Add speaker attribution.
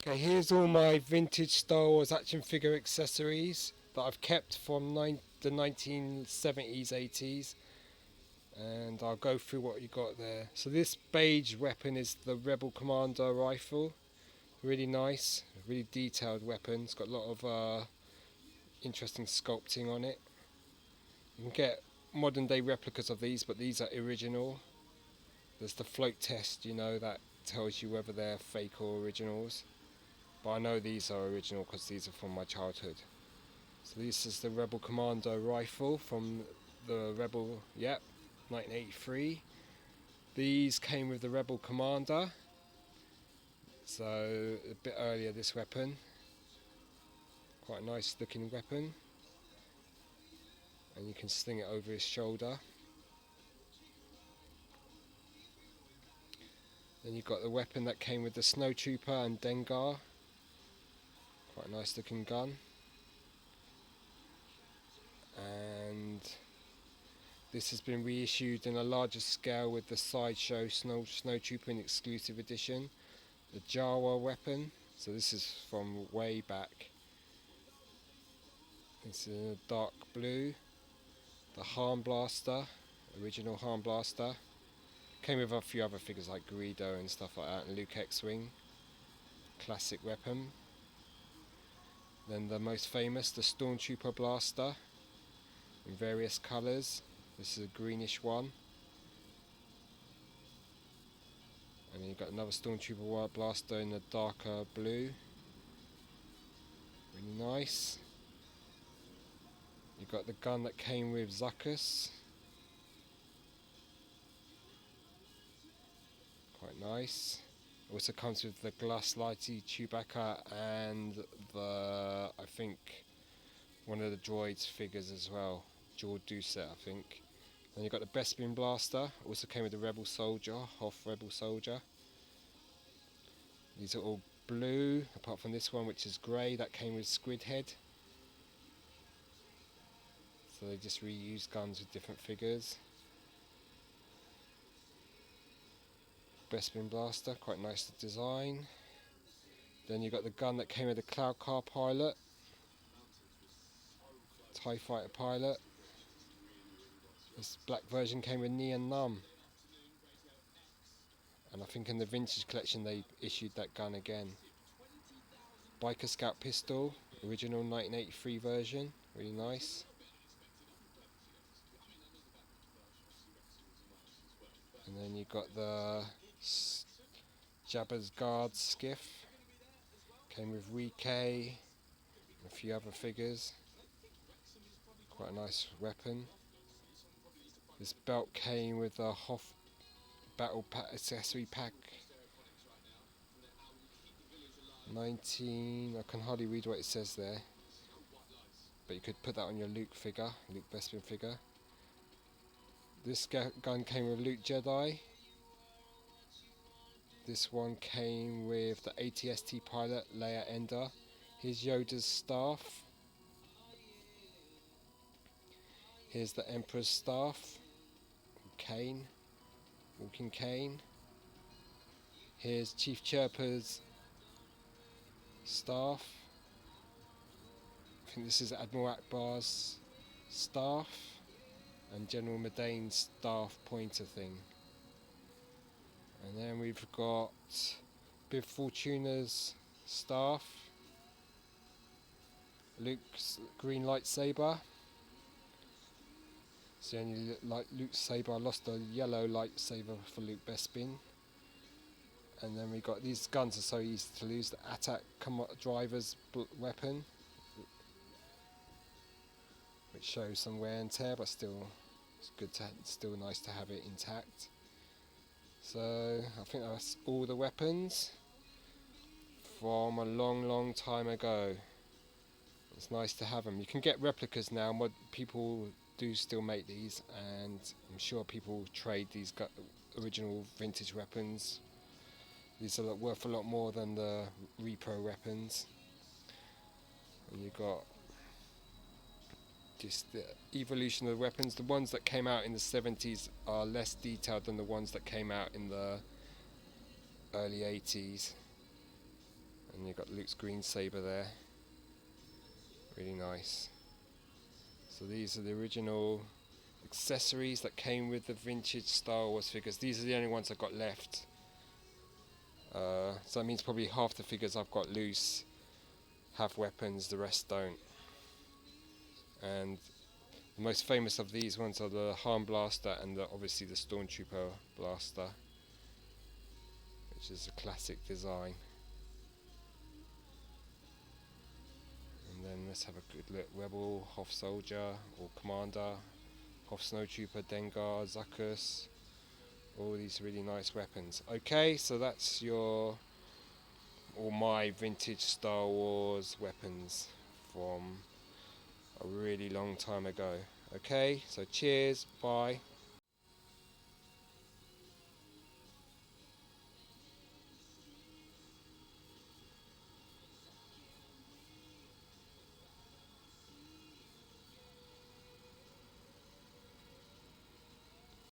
Speaker 1: Okay, here's all my vintage Star Wars action figure accessories that I've kept from the 1970s, 80s, and I'll go through what you got there. So this beige weapon is the Rebel Commander rifle. Really nice, really detailed weapon. It's got a lot of interesting sculpting on it. You can get modern day replicas of these, but these are original. There's the float test, that tells you whether they're fake or originals. But I know these are original because these are from my childhood. So this is the Rebel Commando rifle from the Rebel, 1983. These came with the Rebel Commander. So a bit earlier, this weapon. Quite a nice looking weapon. And you can sling it over his shoulder. Then you've got the weapon that came with the Snowtrooper and Dengar. Quite a nice looking gun. And this has been reissued in a larger scale with the Sideshow Snowtrooper in exclusive edition. The Jawa weapon. So this is from way back. It's in a dark blue. The Harm Blaster, original Harm Blaster. Came with a few other figures like Greedo and stuff like that, and Luke X-Wing. Classic weapon. Then the most famous, the Stormtrooper Blaster, in various colours. This is a greenish one. And then you've got another Stormtrooper Blaster in a darker blue. Really nice. You've got the gun that came with Zuckuss. Quite nice. Also comes with the glass lighty Chewbacca and I think one of the droids figures as well. George Doucet, I think. Then you've got the Bespin Blaster. Also came with the Rebel Soldier, Hoth Rebel Soldier. These are all blue, apart from this one which is grey, that came with Squid Head. So they just reuse guns with different figures. Bespin Blaster, quite nice design. Then you've got the gun that came with the Cloud Car Pilot, TIE Fighter Pilot. This black version came with Neon Numb. And I think in the vintage collection they issued that gun again. Biker Scout Pistol, original 1983 version, really nice. And then you've got the Jabba's Guard Skiff. Came with Rike and a few other figures. Quite a nice weapon. This belt came with a Hoth Battle Accessory Pack 19. I can hardly read what it says there. But you could put that on your Luke figure, Luke Bespin figure. This gun came with Luke Jedi. This one came with the ATST pilot Leia Ender. Here's Yoda's staff. Here's the Empress Staff. Cane. Walking cane. Here's Chief Chirpa's staff. I think this is Admiral Akbar's staff. And General Medane's staff pointer thing. And then we've got Bib Fortuna's staff, Luke's green lightsaber. It's the only Luke's saber. I lost the yellow lightsaber for Luke Bespin. And then we got these guns are so easy to lose. The Attack Driver's weapon, which shows some wear and tear, but still it's good to still nice to have it intact. So I think that's all the weapons from a long time ago. It's nice to have them. You can get replicas now. People do still make these, and I'm sure people trade these original vintage weapons. These are worth a lot more than the repro weapons. And you've got just the evolution of the weapons. The ones that came out in the 70s are less detailed than the ones that came out in the early 80s. And you've got Luke's green saber there. Really nice. So these are the original accessories that came with the vintage Star Wars figures. These are the only ones I've got left. So that means probably half the figures I've got loose have weapons, the rest don't. And the most famous of these ones are the Han Blaster and obviously the Stormtrooper Blaster, which is a classic design. And then let's have a good look. Rebel, Hoth Soldier or Commander, Hoth Snowtrooper, Dengar, Zuckuss. All these really nice weapons. Okay, so that's all my vintage Star Wars weapons from a really long time ago. Okay, so cheers, bye.